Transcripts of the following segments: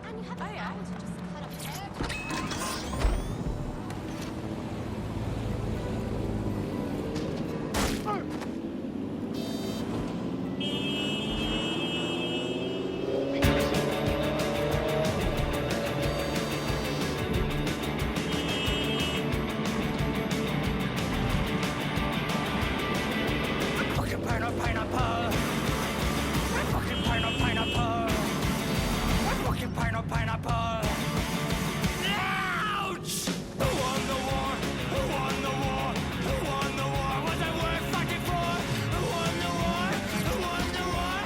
And you have the power to just cut up everything. Fucking pineapple. Fucking pineapple. Fucking pineapple. Ouch! Who won the war? Who won the war? Who won the war? Was it worth fighting for? Who won the war? Who won the war?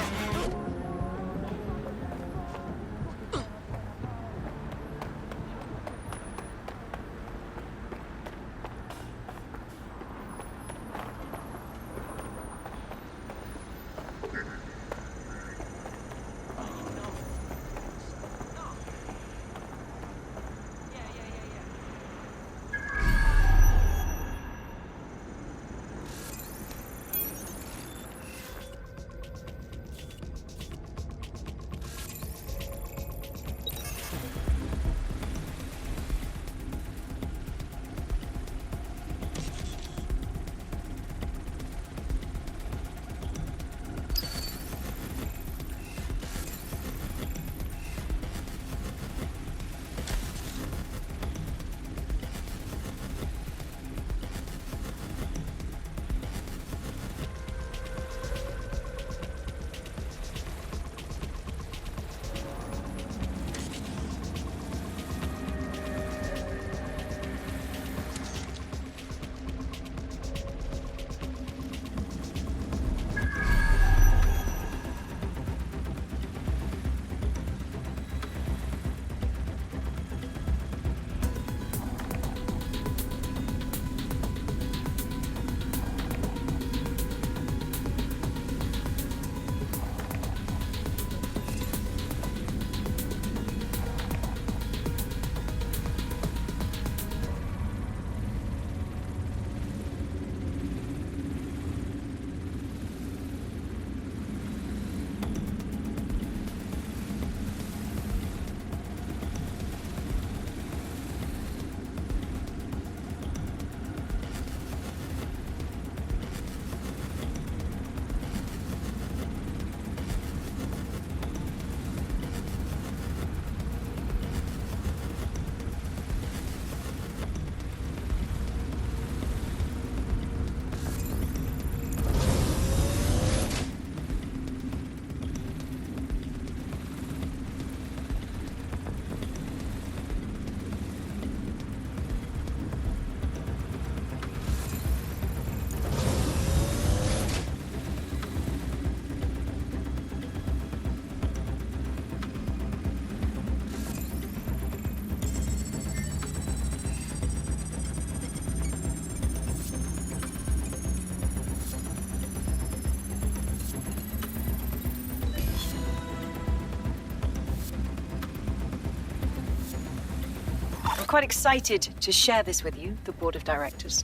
I'm quite excited to share this with you, the board of directors.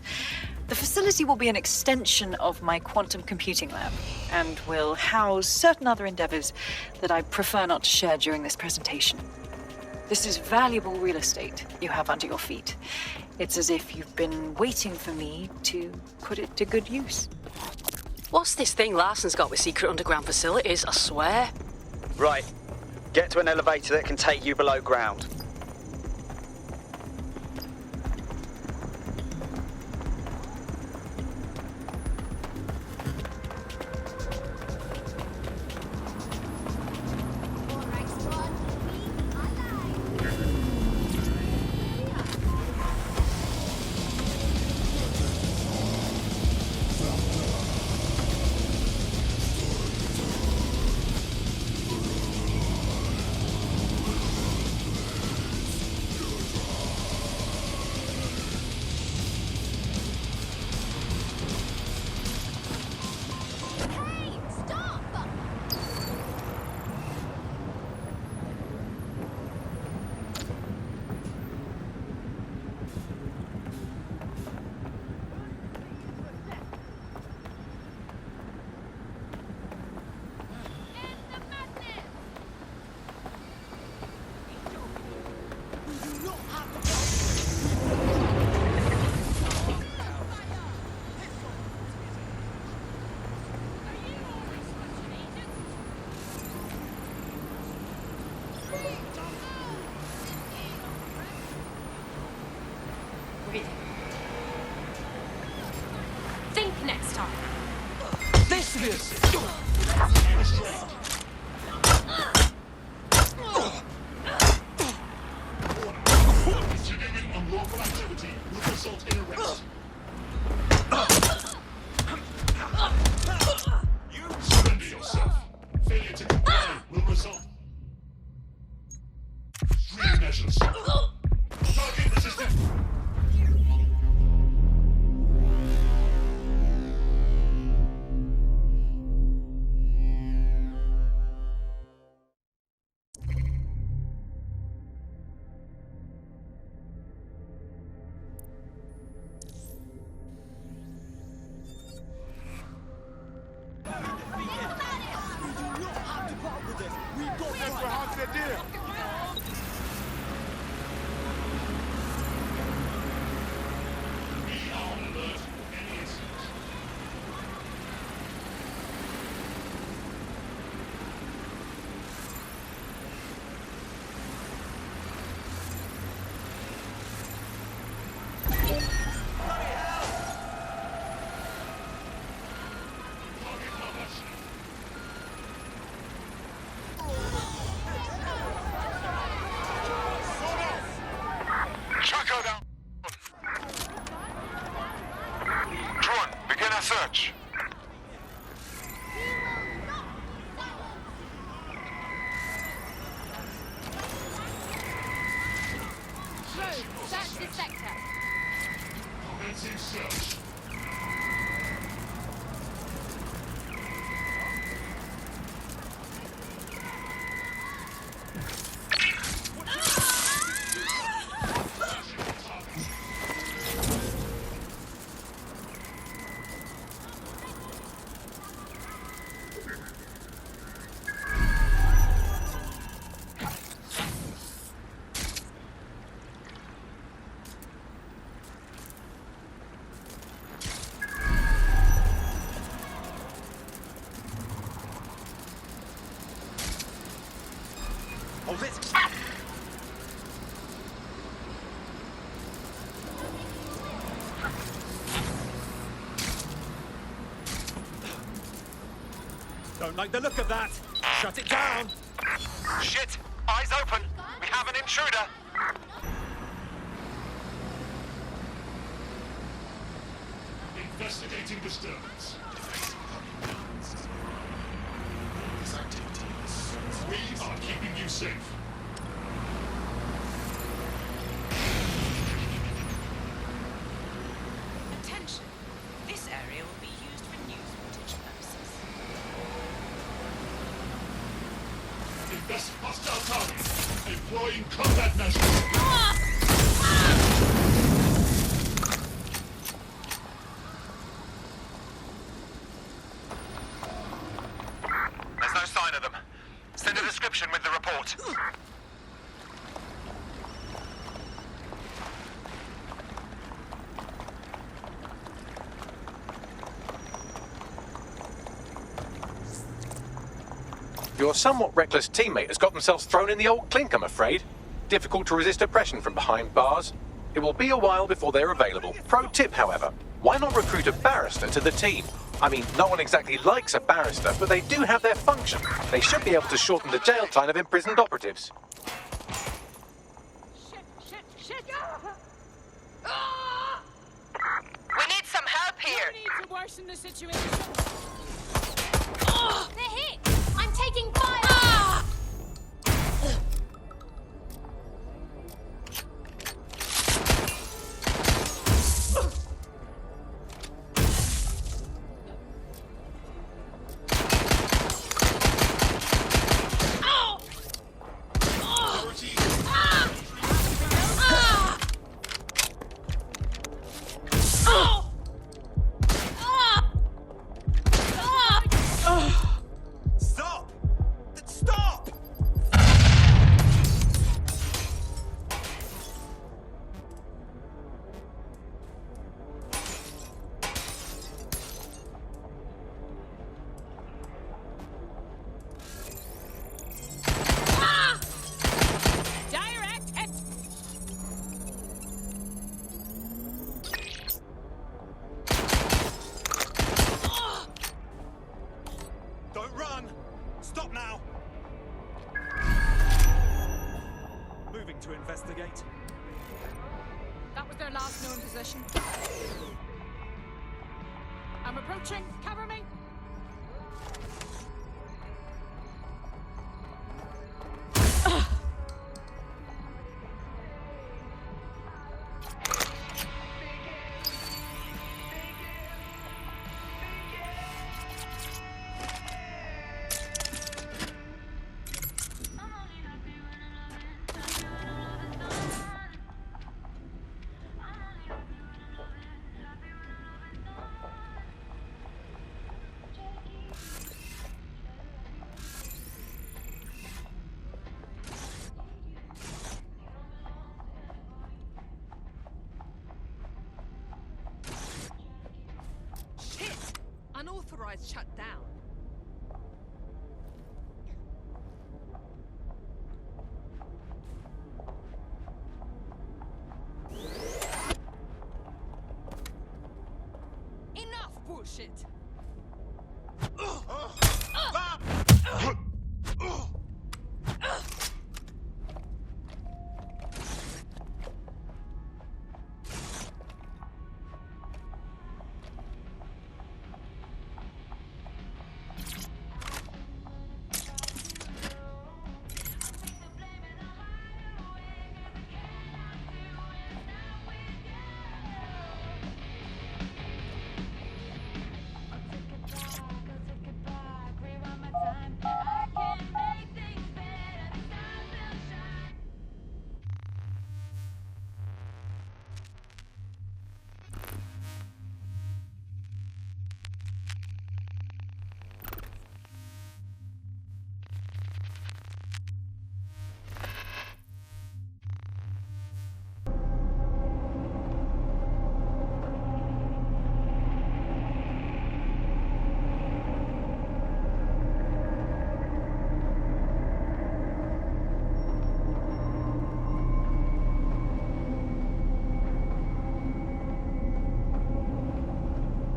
The facility will be an extension of my quantum computing lab and will house certain other endeavors that I prefer not to share during this presentation. This is valuable real estate you have under your feet. It's as if you've been waiting for me to put it to good use. What's this thing Larson's got with secret underground facilities, I swear? Right. Get to an elevator that can take you below ground. All right, squad. We are live. Continuing unlawful activity will result in arrest. Surrender yourself. Failure to comply will result. Extreme measures. Target resistant. Chaco down. Drone, begin a search. Search this sector. Commencing search. Hold it. Don't like the look of that. Shut it down. Shit! Eyes open! We have an intruder! Investigating disturbance. We are keeping you safe. Attention! This area will be used for news footage purposes. Invest hostile target. Employing combat measures. There's no sign of them. Send a description with the report. Your somewhat reckless teammate has got themselves thrown in the old clink, I'm afraid. Difficult to resist oppression from behind bars. It will be a while before they're available. Pro tip, however, why not recruit a barrister to the team? I mean, no one exactly likes a barrister, but they do have their function. They should be able to shorten the jail time of imprisoned operatives. Shit! We need some help here! Need to worsen the situation. They're hit! I'm taking fire! Stop! The to investigate? That was their last known possession. I'm approaching. Cover me. Unauthorized shutdown. Enough bullshit.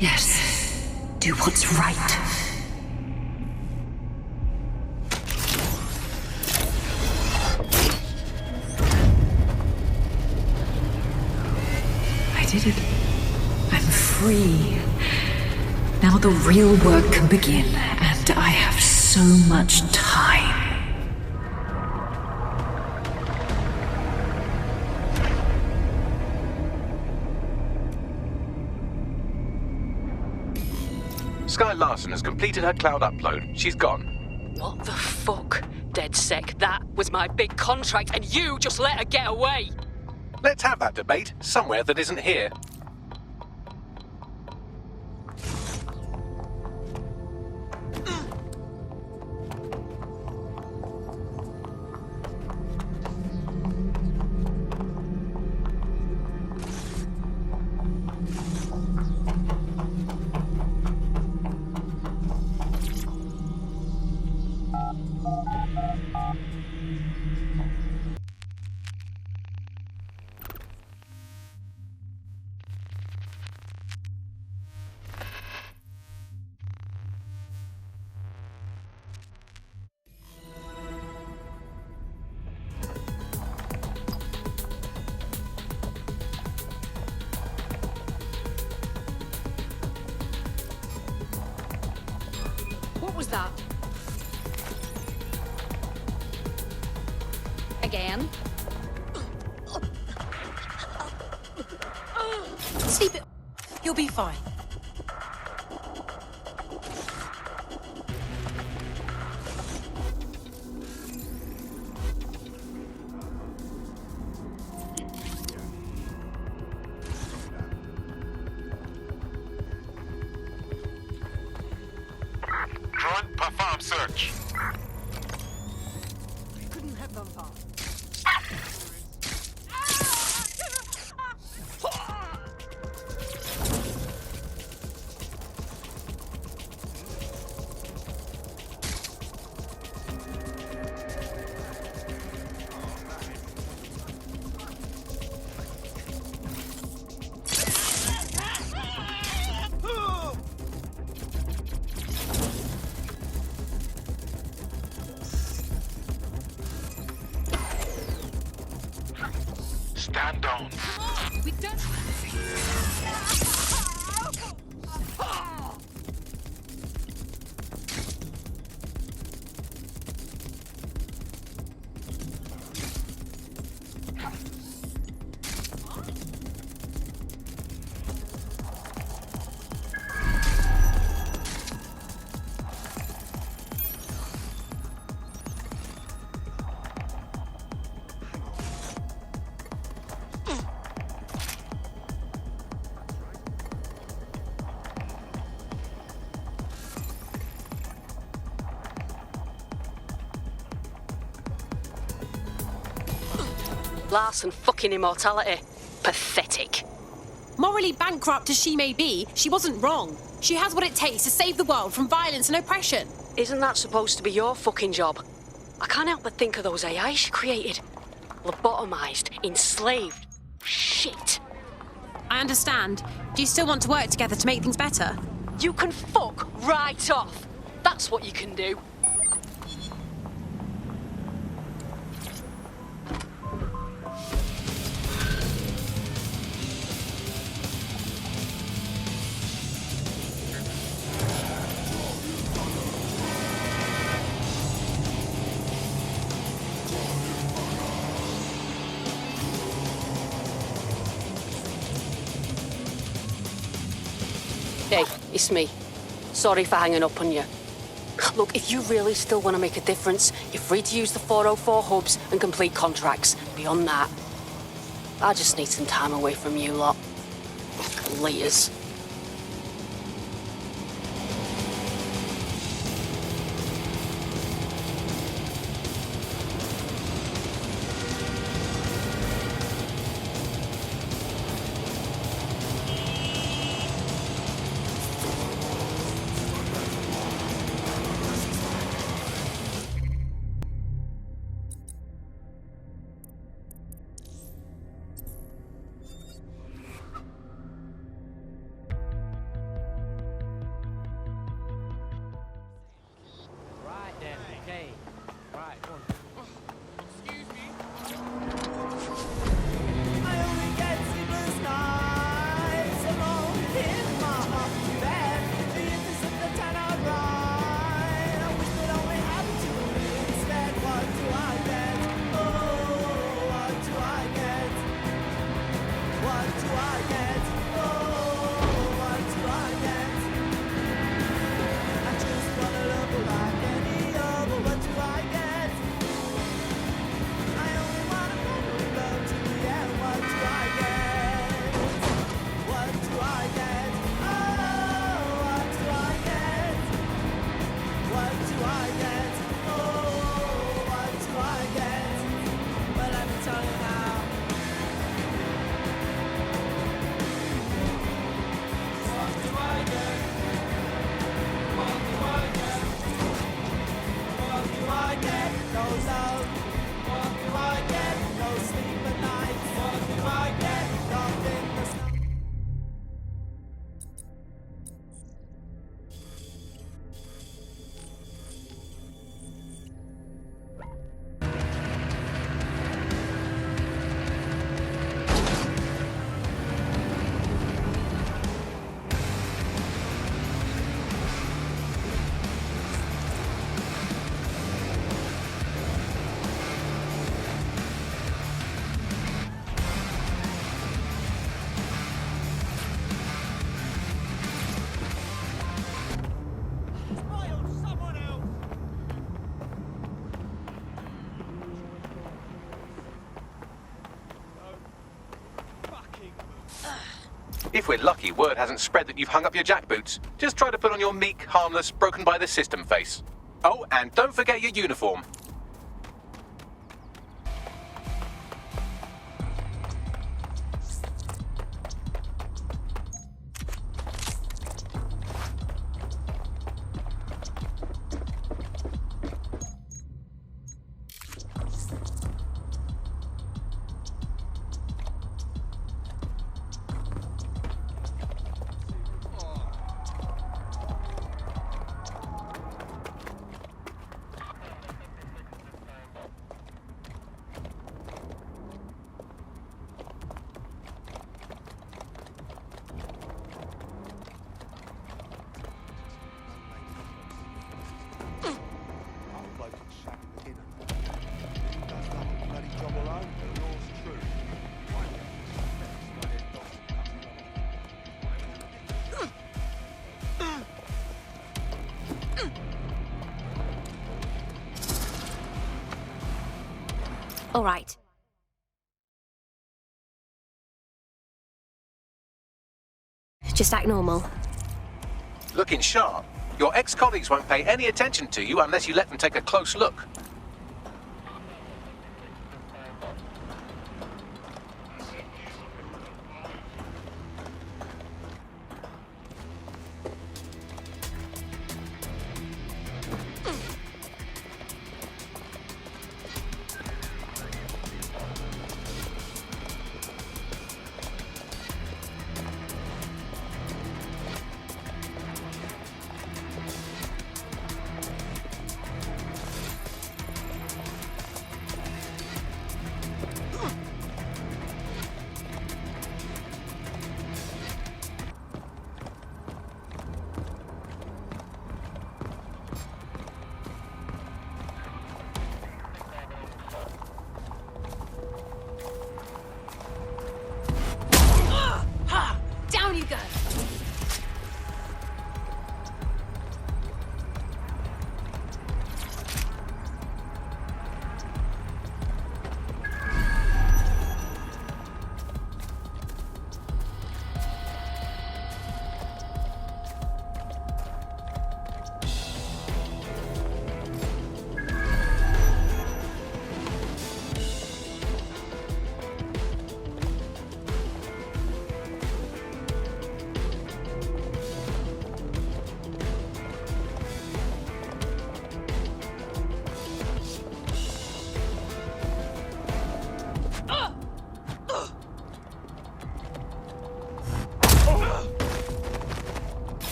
Yes. Do what's right. I did it. I'm free. Now the real work can begin, and I have so much time. Sky Larson has completed her cloud upload. She's gone. What the fuck? DedSec, that was my big contract and you just let her get away! Let's have that debate somewhere that isn't here. What was that? Again? Sleep it. You'll be fine. Drone, perform search. Couldn't have done that. Stand down. We don't. Larson fucking immortality. Pathetic. Morally bankrupt as she may be, she wasn't wrong. She has what it takes to save the world from violence and oppression. Isn't that supposed to be your fucking job? I can't help but think of those AI she created. Lobotomized, enslaved. Shit. I understand. Do you still want to work together to make things better? You can fuck right off. That's what you can do. Hey, it's me. Sorry for hanging up on you. Look, if you really still want to make a difference, you're free to use the 404 hubs and complete contracts. Beyond that, I just need some time away from you lot. Laters. If we're lucky, word hasn't spread that you've hung up your jackboots. Just try to put on your meek, harmless, broken by the system face. Oh, and don't forget your uniform. All right. Just act normal. Looking sharp. Your ex-colleagues won't pay any attention to you unless you let them take a close look.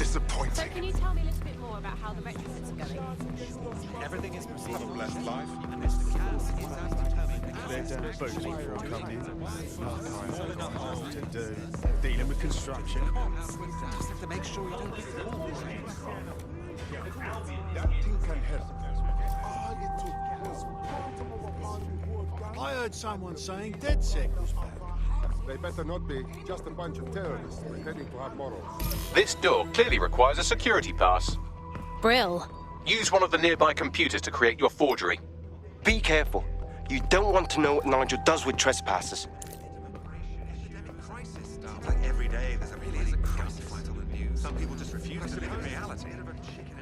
disappointing. So can you tell me a little bit more about how the retrofits are going? Everything is proceeding. Blessed life. And Mr. Cass is as determined as They're down boots before coming in. Archives to do. Dealing with construction. Just have to make sure you don't get caught. That thing can help. I heard someone saying DedSec was back. They better not be. Just a bunch of terrorists pretending to have morals. This door clearly requires a security pass. Brill. Use one of the nearby computers to create your forgery. Be careful. You don't want to know what Nigel does with trespassers. Like every day, there's a really crisis fight on the news. Some people just refuse to live in reality.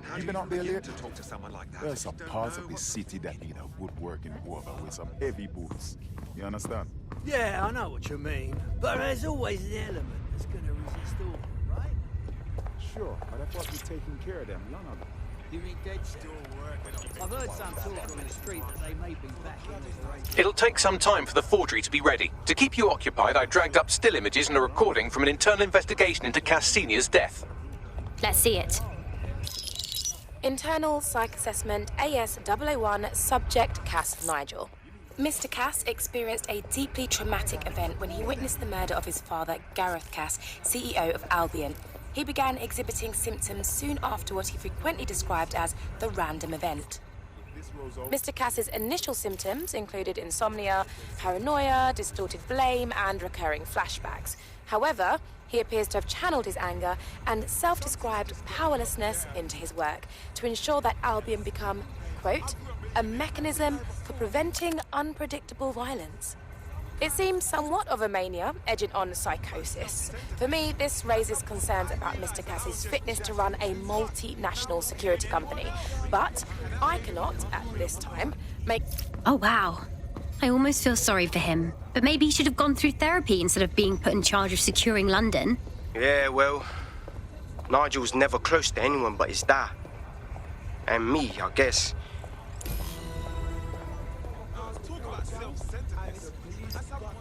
How do you Even up there, begin late? to talk to someone like that? There's some parts of this city that need a woodworking whoever with some heavy boots. You understand? Yeah, I know what you mean. But there's always an element that's gonna resist all, right? Sure, but I thought we're taking care of them long ago. You mean DedSec? I've heard some talk on the street that they may be back in the race. It'll take some time for the forgery to be ready. To keep you occupied, I dragged up still images and a recording from an internal investigation into Cass Senior's death. Let's see it. Internal Psych Assessment AS001 Subject Cass Nigel. Mr. Cass experienced a deeply traumatic event when he witnessed the murder of his father, Gareth Cass, CEO of Albion. He began exhibiting symptoms soon after what he frequently described as the random event. Mr. Cass's initial symptoms included insomnia, paranoia, distorted blame, and recurring flashbacks. However, he appears to have channeled his anger and self-described powerlessness into his work to ensure that Albion become, quote, a mechanism for preventing unpredictable violence. It seems somewhat of a mania, edging on psychosis. For me, this raises concerns about Mr. Cass's fitness to run a multinational security company. But I cannot, at this time, make... Oh, wow. I almost feel sorry for him. But maybe he should have gone through therapy instead of being put in charge of securing London. Yeah, well, Nigel's never close to anyone but his dad. And me, I guess.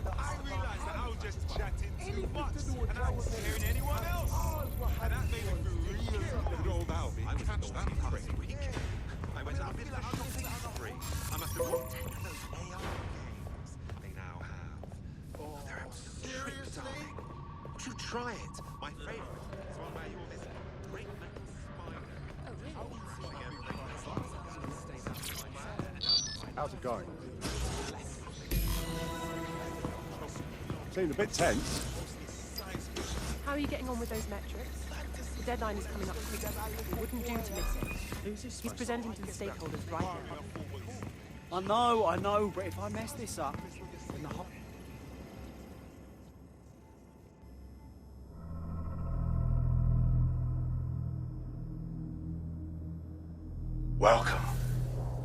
I realized that I was just chatting too much, and I wasn't hearing anyone else. And that made me feel really good old Albie. I catch that prick. I went out with that free. I must have won 10 of those AI games they now have. Oh, they're absolutely darling. You should try it. My favorite is one where you're this great metal spider. How's it going? Seemed a bit tense. How are you getting on with those metrics? The deadline is coming up quick. It wouldn't do to miss it. He's presenting to the stakeholders right now. I know, but if I mess this up, then the whole... Welcome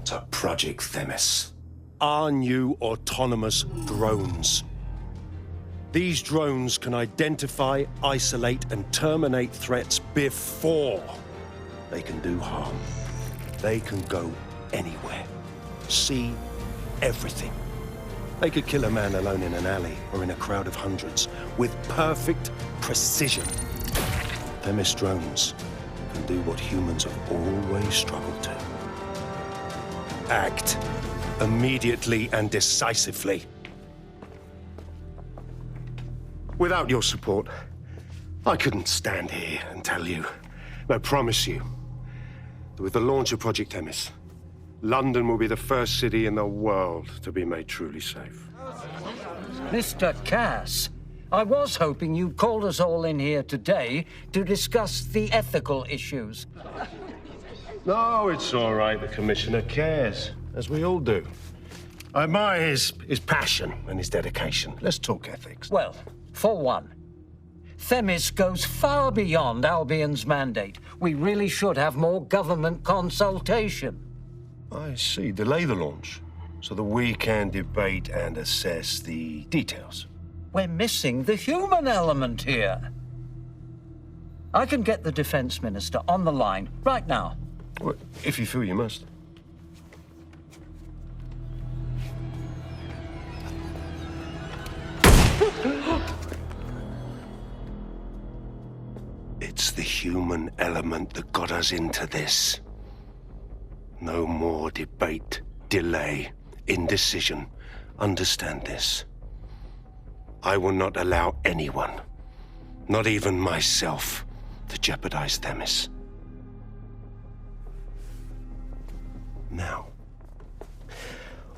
to Project Themis. Our new autonomous drones. These drones can identify, isolate, and terminate threats before they can do harm. They can go anywhere, see everything. They could kill a man alone in an alley or in a crowd of hundreds with perfect precision. Themis drones can do what humans have always struggled to. Act immediately and decisively. Without your support, I couldn't stand here and tell you, I promise you, that with the launch of Project Themis, London will be the first city in the world to be made truly safe. Mr. Cass, I was hoping you called us all in here today to discuss the ethical issues. No, it's all right. The Commissioner cares, as we all do. I admire his passion and his dedication. Let's talk ethics. Well, for one, Themis goes far beyond Albion's mandate. We really should have more government consultation. I see. Delay the launch so that we can debate and assess the details. We're missing the human element here. I can get the Defense Minister on the line right now. Well, if you feel you must. It's the human element that got us into this. No more debate, delay, indecision. Understand this. I will not allow anyone, not even myself, to jeopardize Themis. Now,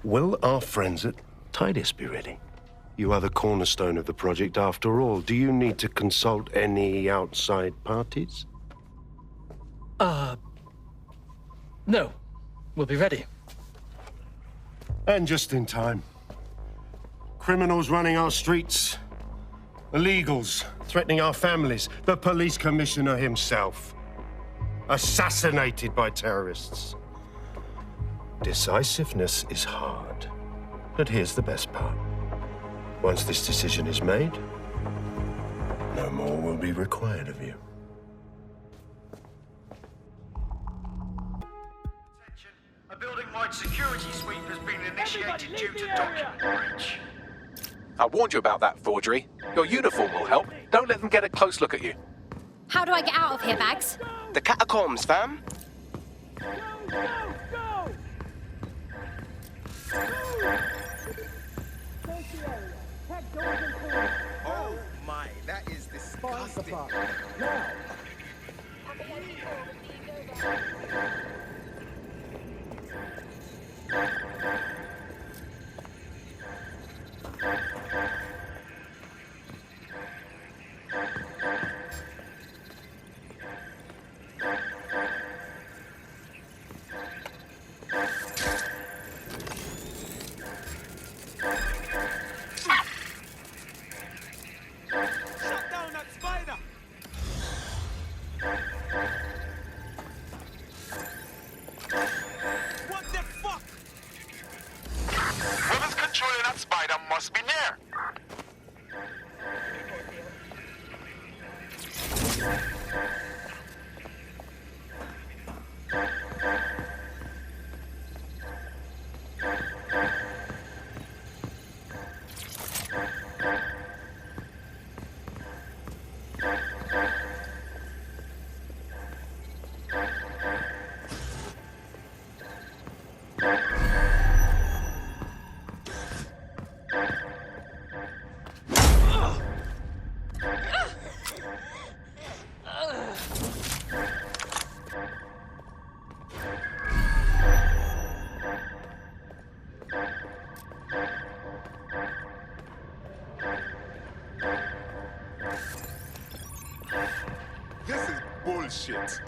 will our friends at Tidus be ready? You are the cornerstone of the project after all. Do you need to consult any outside parties? No. We'll be ready. And just in time. Criminals running our streets. Illegals threatening our families. The police commissioner himself. Assassinated by terrorists. Decisiveness is hard. But here's the best part. Once this decision is made, no more will be required of you. A building-wide security sweep has been initiated due to document breach. I warned you about that forgery. Your uniform will help. Don't let them get a close look at you. How do I get out of here, Bags? The catacombs, fam. Oh my, that is disgusting. Shut down that spider! What the fuck? Whoever's controlling that spider must be near. This is bullshit.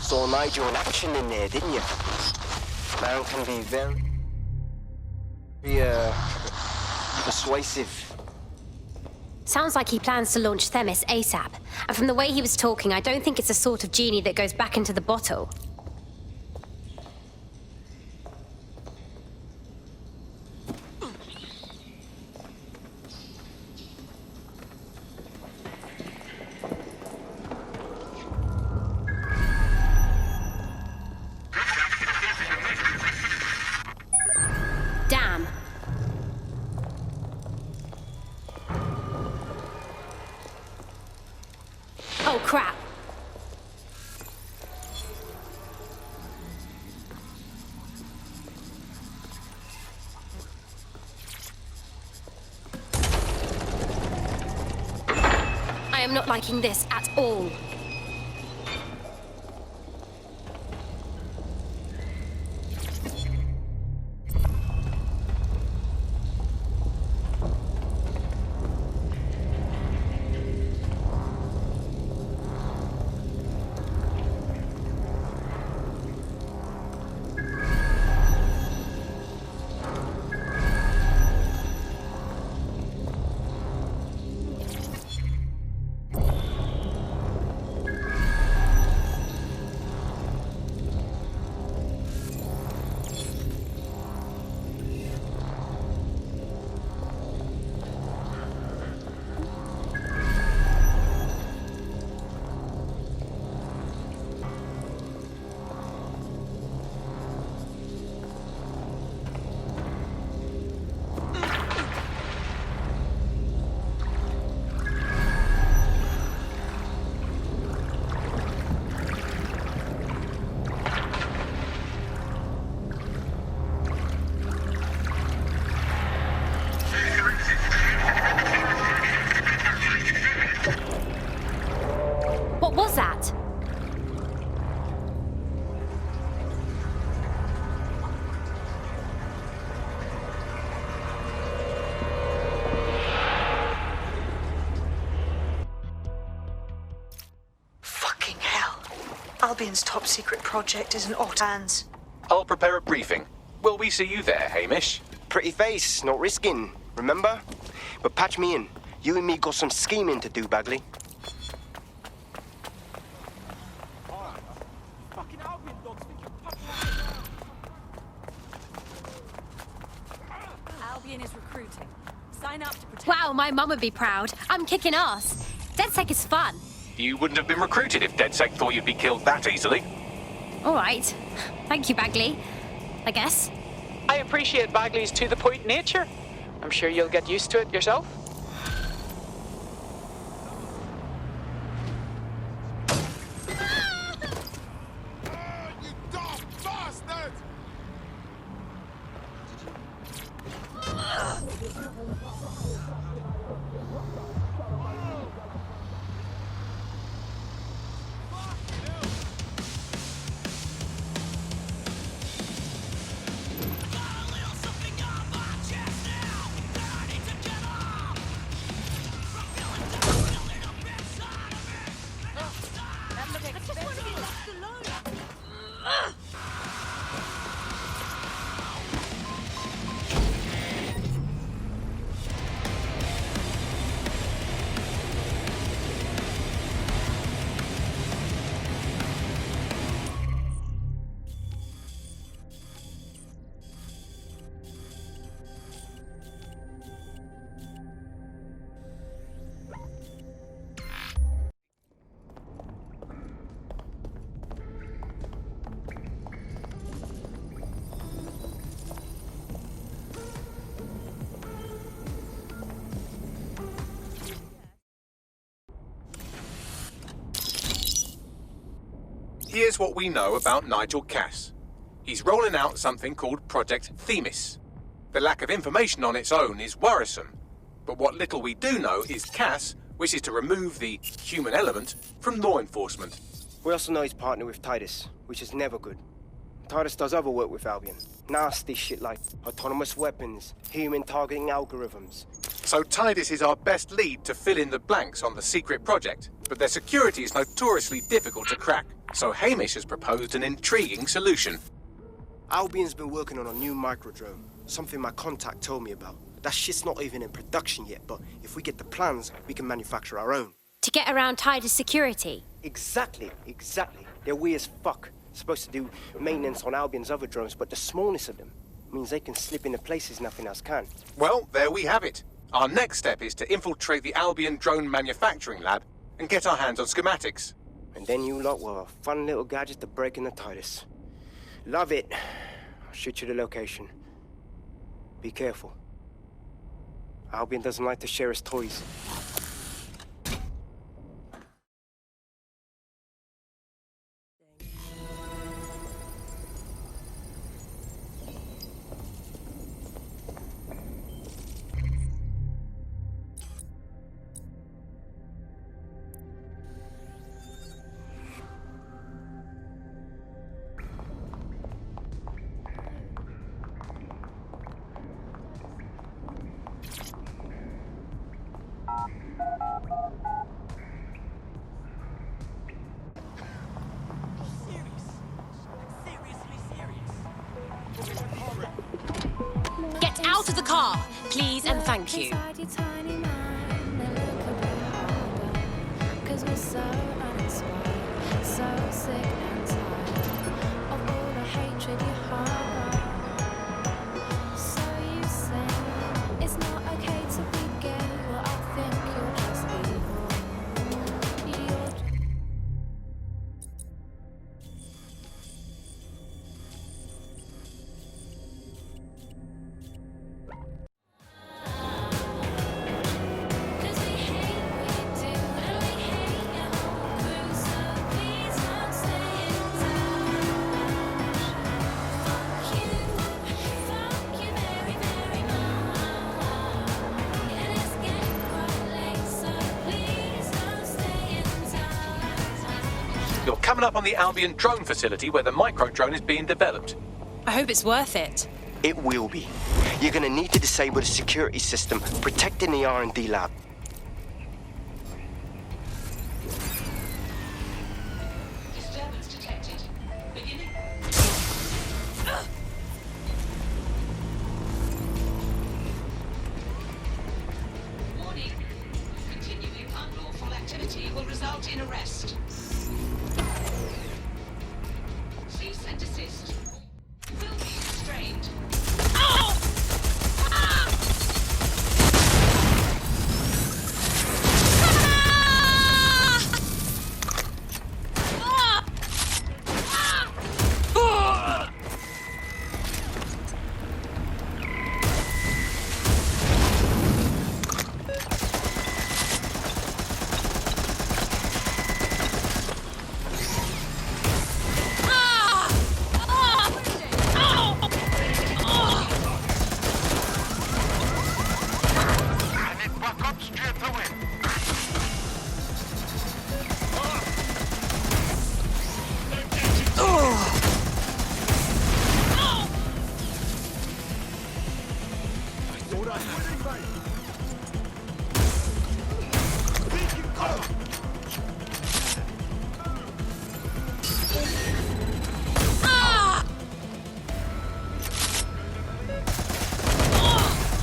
Saw Nigel in action in there, didn't you? Man can be very persuasive. Sounds like he plans to launch Themis ASAP. And from the way he was talking, I don't think it's the sort of genie that goes back into the bottle. Damn. Oh, crap. I am not liking this at all. What was that? Fucking hell. Albion's top secret project is in Otto's hands. I'll prepare a briefing. Will we see you there, Hamish? Pretty face, not risking, remember? But patch me in. You and me got some scheming to do, Bagley. Albion is recruiting. Sign up to protect. Wow, my mum would be proud. I'm kicking ass. DedSec is fun. You wouldn't have been recruited if DedSec thought you'd be killed that easily. All right. Thank you, Bagley. I guess. I appreciate Bagley's to-the-point nature. I'm sure you'll get used to it yourself. Here's what we know about Nigel Cass. He's rolling out something called Project Themis. The lack of information on its own is worrisome. But what little we do know is Cass wishes to remove the human element from law enforcement. We also know he's partnered with Titus, which is never good. Titus does other work with Albion. Nasty shit like autonomous weapons, human targeting algorithms. So Titus is our best lead to fill in the blanks on the secret project, but their security is notoriously difficult to crack. So Hamish has proposed an intriguing solution. Albion's been working on a new microdrone, something my contact told me about. That shit's not even in production yet, but if we get the plans, we can manufacture our own. To get around Titus security? Exactly. They're weird as fuck. Supposed to do maintenance on Albion's other drones, but the smallness of them means they can slip into places nothing else can. Well, there we have it. Our next step is to infiltrate the Albion drone manufacturing lab and get our hands on schematics. And then you lot will have a fun little gadget to break in the Titus. Love it. I'll shoot you the location. Be careful. Albion doesn't like to share his toys. Get out of the car, please and thank you. You're coming up on the Albion drone facility where the micro-drone is being developed. I hope it's worth it. It will be. You're gonna need to disable the security system protecting the R&D lab. Disturbance detected. Beginning. Warning. Continuing unlawful activity will result in arrest. Cease and desist. Will be restrained.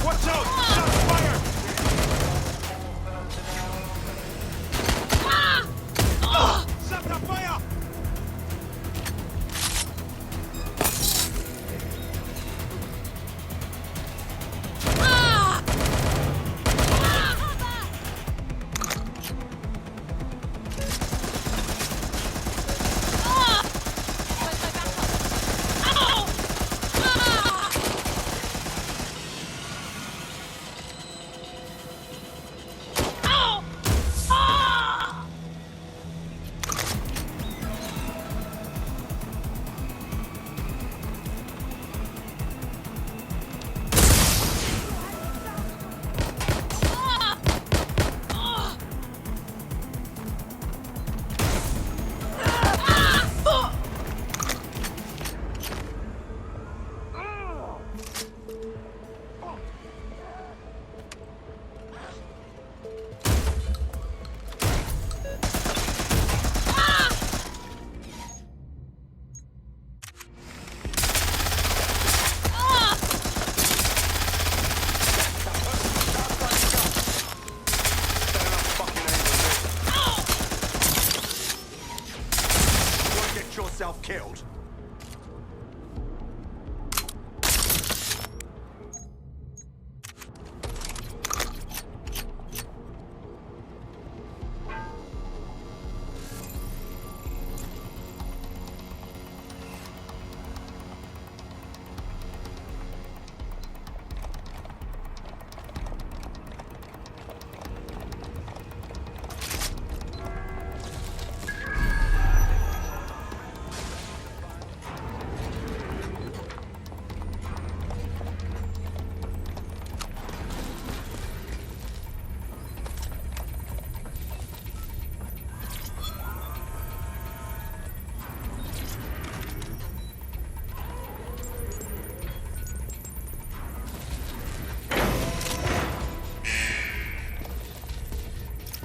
Watch out! Shots fired! Set the fire! killed.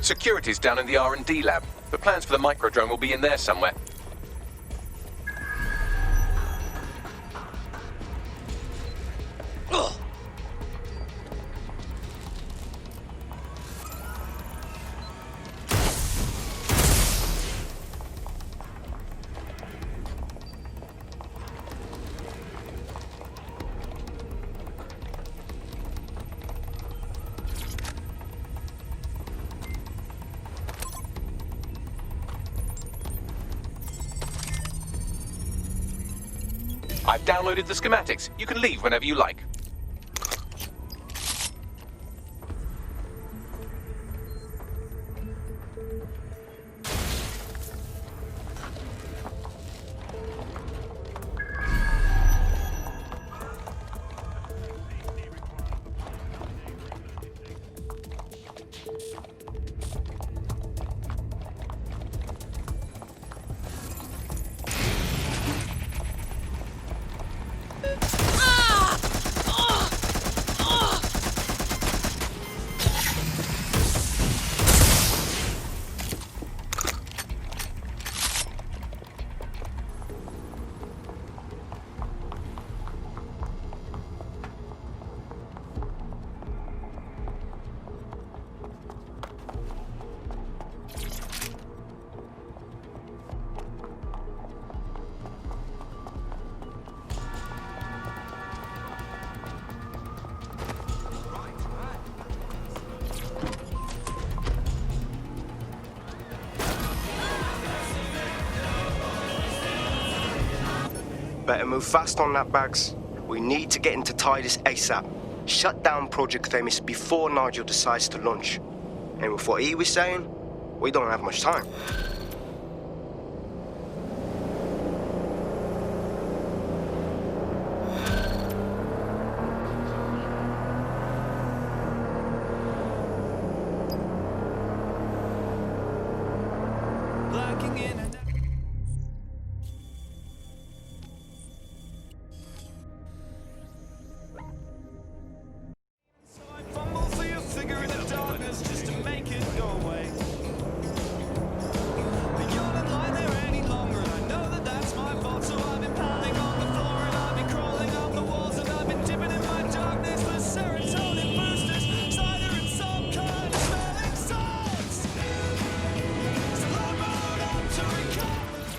Security's down in the R&D lab. The plans for the microdrone will be in there somewhere. I've downloaded the schematics. You can leave whenever you like. Better move fast on that, Bags. We need to get into Titus ASAP. Shut down Project Themis before Nigel decides to launch. And with what he was saying, we don't have much time.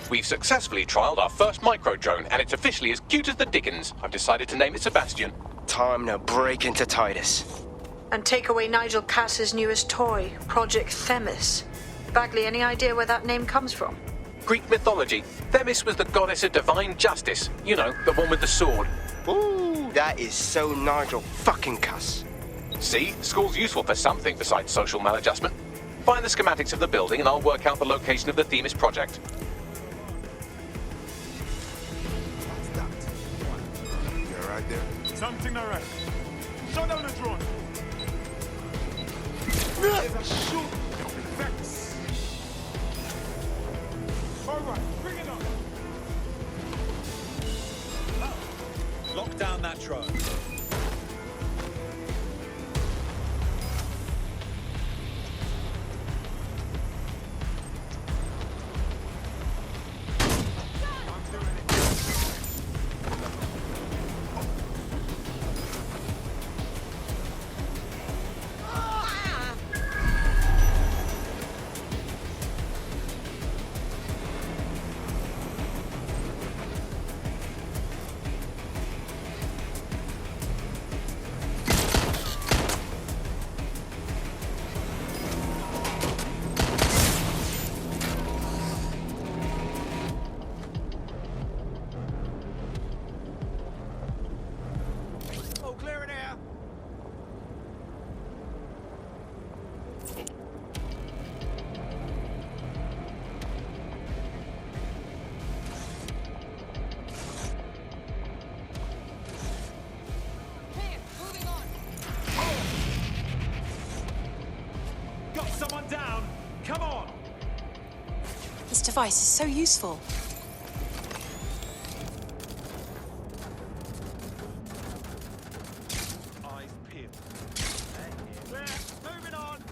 We've successfully trialed our first microdrone, and it's officially as cute as the dickens. I've decided to name it Sebastian. Time to break into Titus. And take away Nigel Cass's newest toy, Project Themis. Bagley, any idea where that name comes from? Greek mythology. Themis was the goddess of divine justice. You know, the one with the sword. Ooh, that is so Nigel fucking Cass. See? School's useful for something besides social maladjustment. Find the schematics of the building and I'll work out the location of the Themis project. Something I reckon. Shut down the drone. There's a shoot. Vex. All right, bring it on. Lock down that drone. got someone down. Come on. This device is so useful. Eyes peeled. Moving on.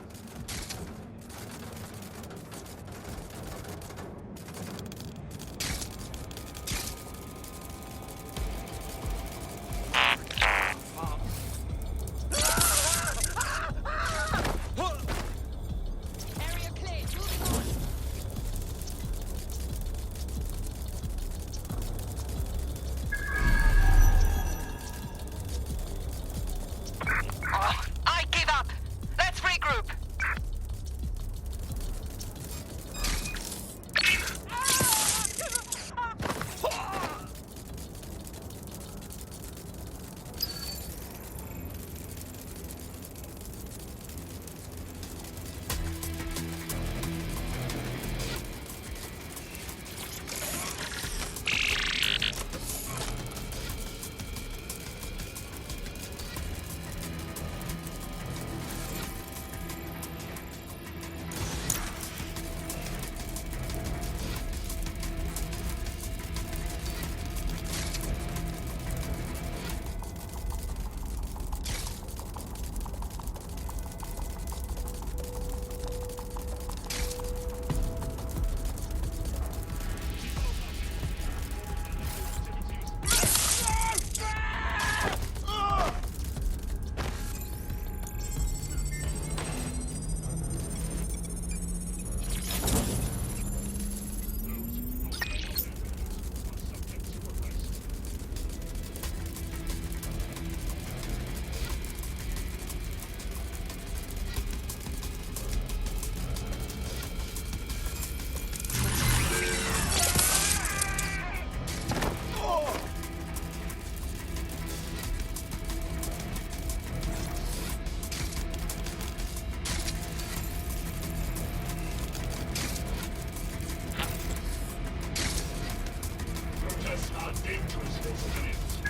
Area clear. Moving on. I give up. Let's regroup.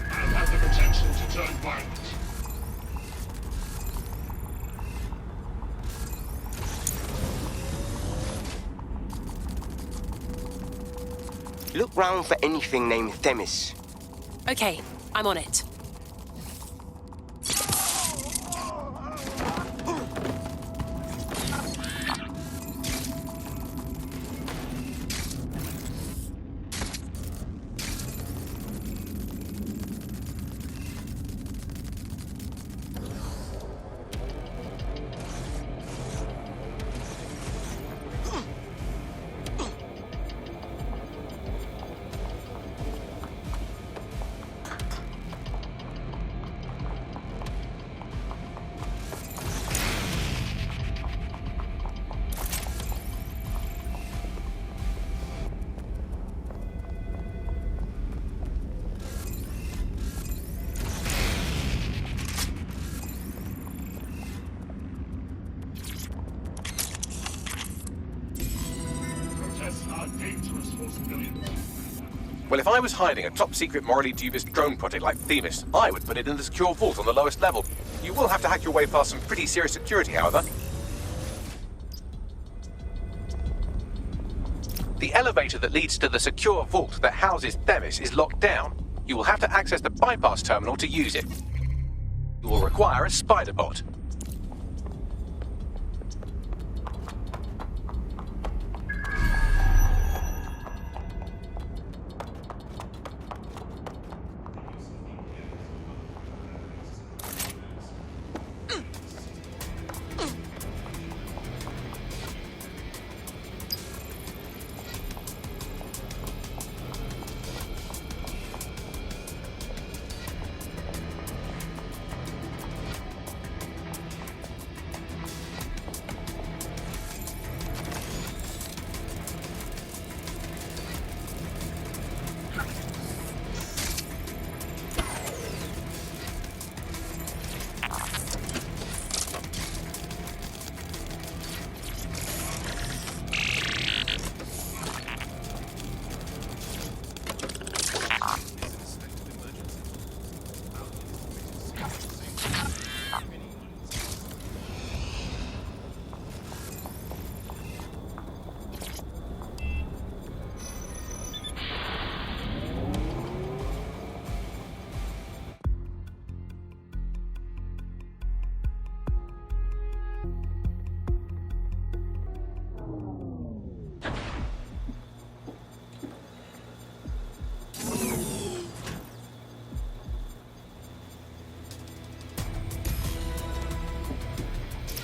And have the potential to turn violent. Look round for anything named Themis. Okay, I'm on it. Well, if I was hiding a top-secret, morally dubious drone project like Themis, I would put it in the secure vault on the lowest level. You will have to hack your way past some pretty serious security, however. The elevator that leads to the secure vault that houses Themis is locked down. You will have to access the bypass terminal to use it. You will require a spider bot.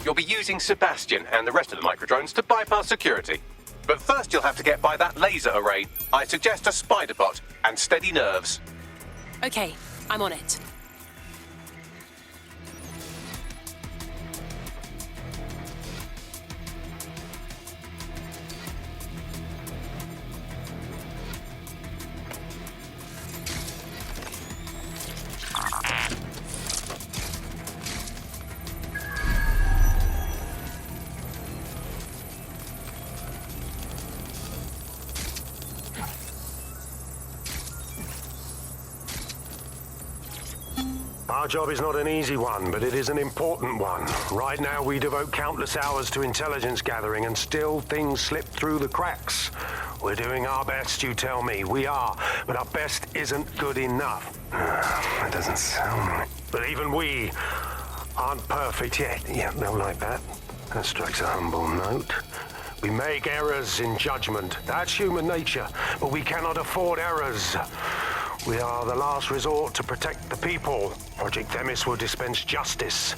You'll be using Sebastian and the rest of the microdrones to bypass security. But first you'll have to get by that laser array. I suggest a spider bot and steady nerves. Okay, I'm on it. Our job is not an easy one, but it is an important one. Right now, we devote countless hours to intelligence gathering, and still things slip through the cracks. We're doing our best, you tell me. We are, but our best isn't good enough. That doesn't sound right. But even we aren't perfect yet. Yeah, no, like that. That strikes a humble note. We make errors in judgment. That's human nature, but we cannot afford errors. We are the last resort to protect the people. Project Themis will dispense justice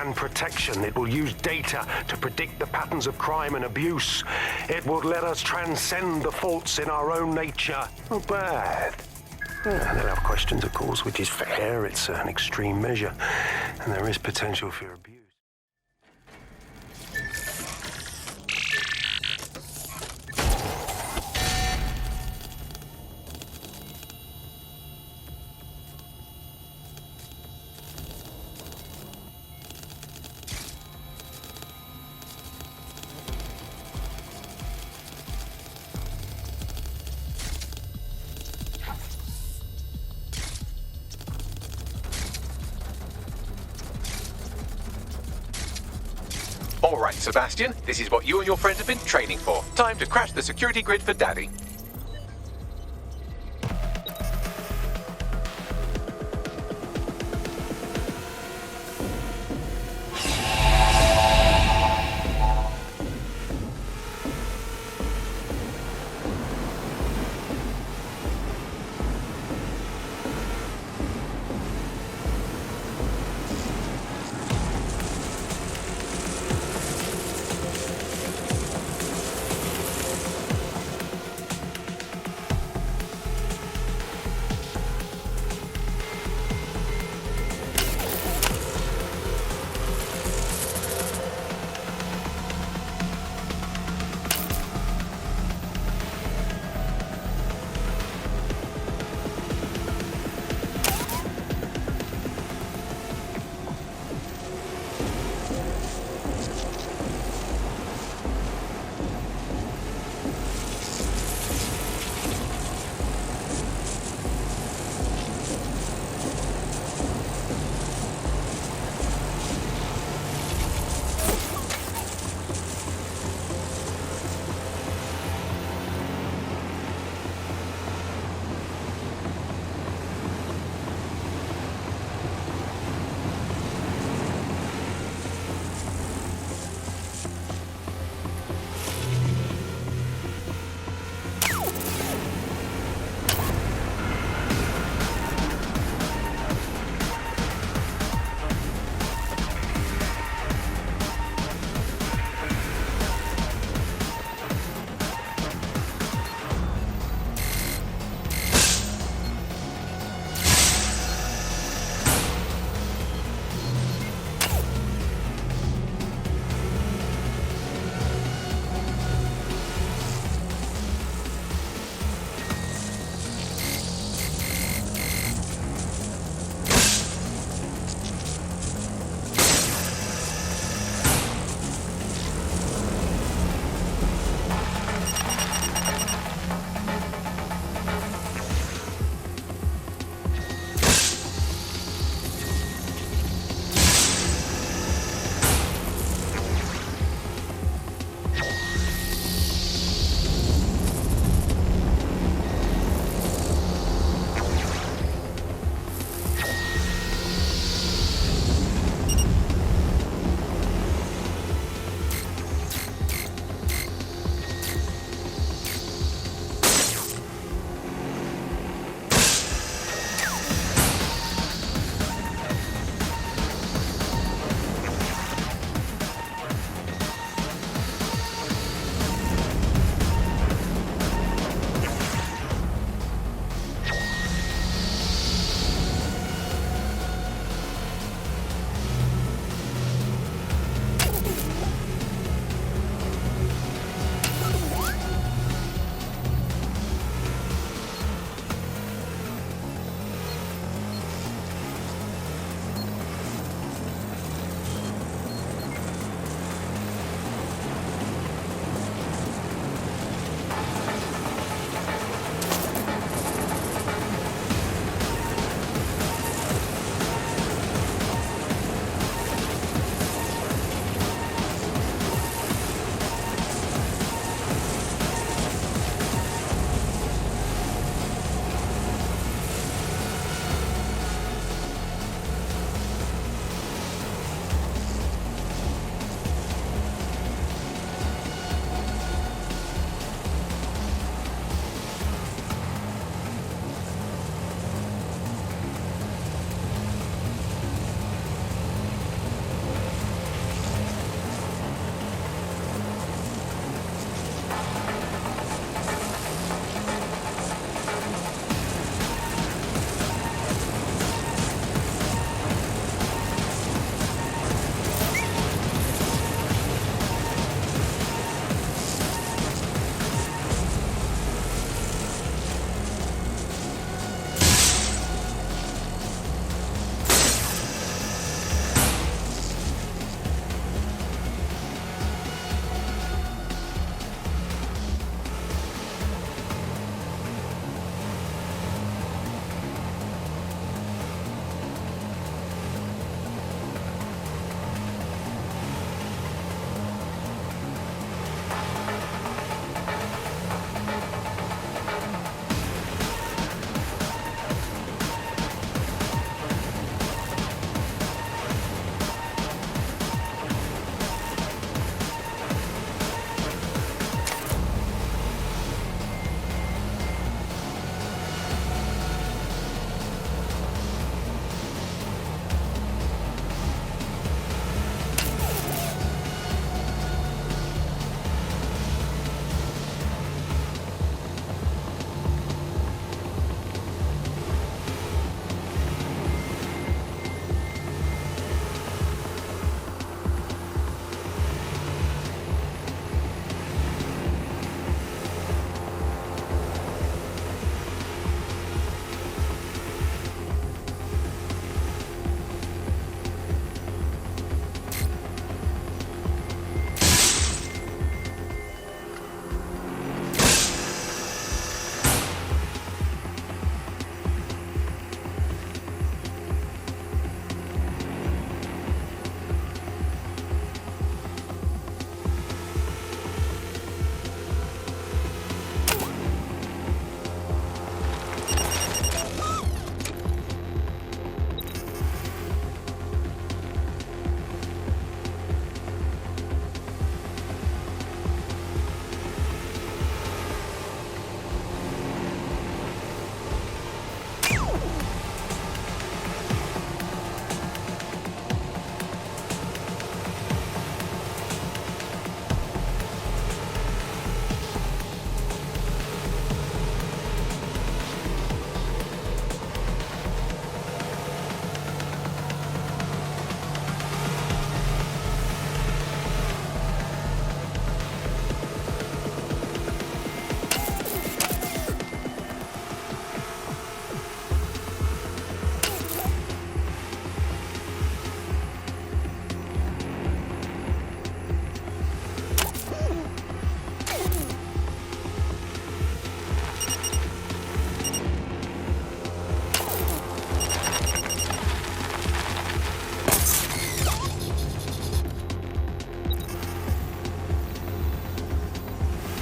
and protection. It will use data to predict the patterns of crime and abuse. It will let us transcend the faults in our own nature. Not bad. They'll have questions, of course, which is fair. It's an extreme measure, and there is potential for abuse. All right, Sebastian, this is what you and your friends have been training for. Time to crash the security grid for Daddy.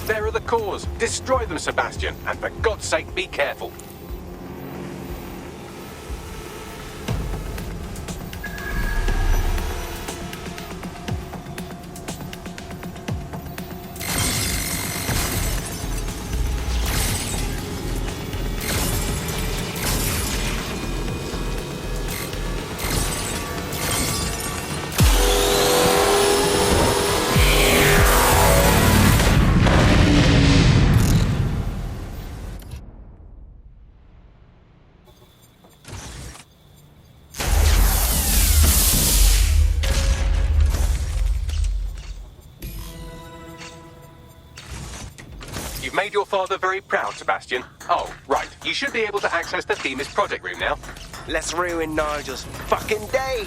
There are the cores. Destroy them, Sebastian. And for God's sake, be careful. You've made your father very proud, Sebastian. Oh, right. You should be able to access the Themis project room now. Let's ruin Nigel's fucking day!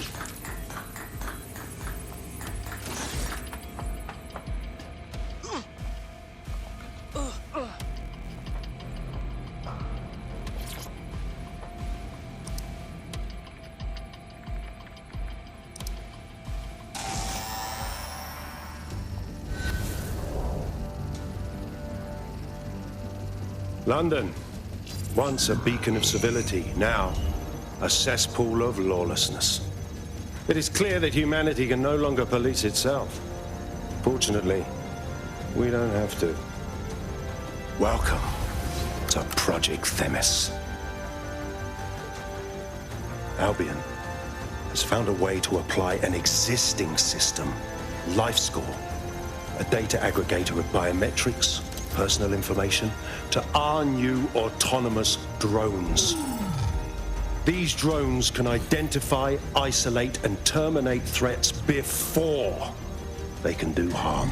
London, once a beacon of civility, now a cesspool of lawlessness. It is clear that humanity can no longer police itself. Fortunately, we don't have to. Welcome to Project Themis. Albion has found a way to apply an existing system, LifeScore, a data aggregator of biometrics, personal information, to our new autonomous drones. These drones can identify, isolate, and terminate threats before they can do harm.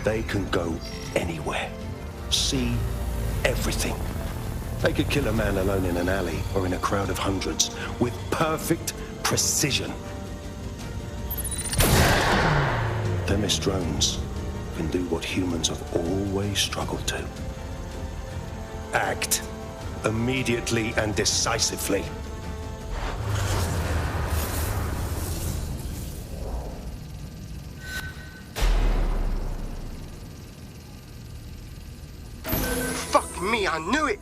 They can go anywhere, see everything. They could kill a man alone in an alley or in a crowd of hundreds with perfect precision. Themis drones can do what humans have always struggled to. Act immediately and decisively. Fuck me, I knew it!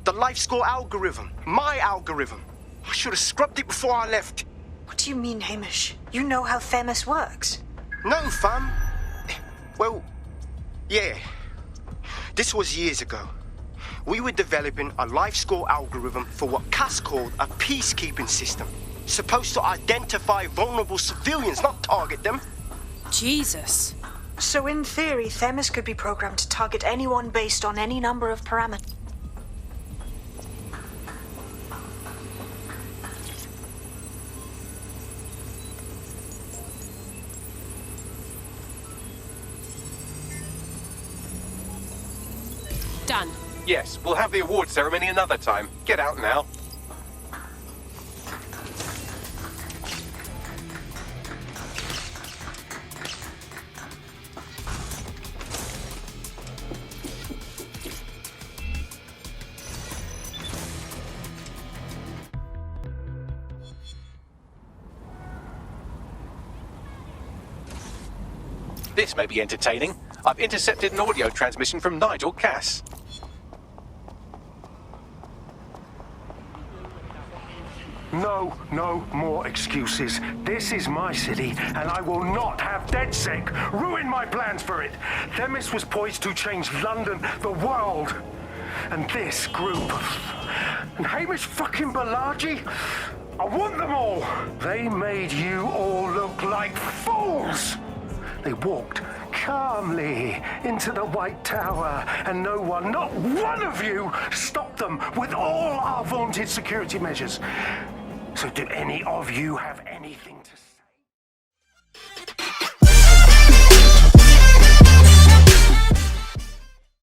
The LifeScore algorithm. My algorithm. I should have scrubbed it before I left. What do you mean, Hamish? You know how Themis works. No, fam. Well, yeah. This was years ago. We were developing a LifeScore algorithm for what Cass called a peacekeeping system. Supposed to identify vulnerable civilians, not target them. Jesus. So in theory, Themis could be programmed to target anyone based on any number of parameters. Done. Yes, we'll have the award ceremony another time. Get out now. This may be entertaining. I've intercepted an audio transmission from Nigel Cass. No more excuses. This is my city, and I will not have DedSec ruin my plans for it. Themis was poised to change London, the world. And this group and Hamish fucking Balaji, I want them all. They made you all look like fools. They walked calmly into the White Tower, and no one, not one of you, stopped them with all our vaunted security measures. So do any of you have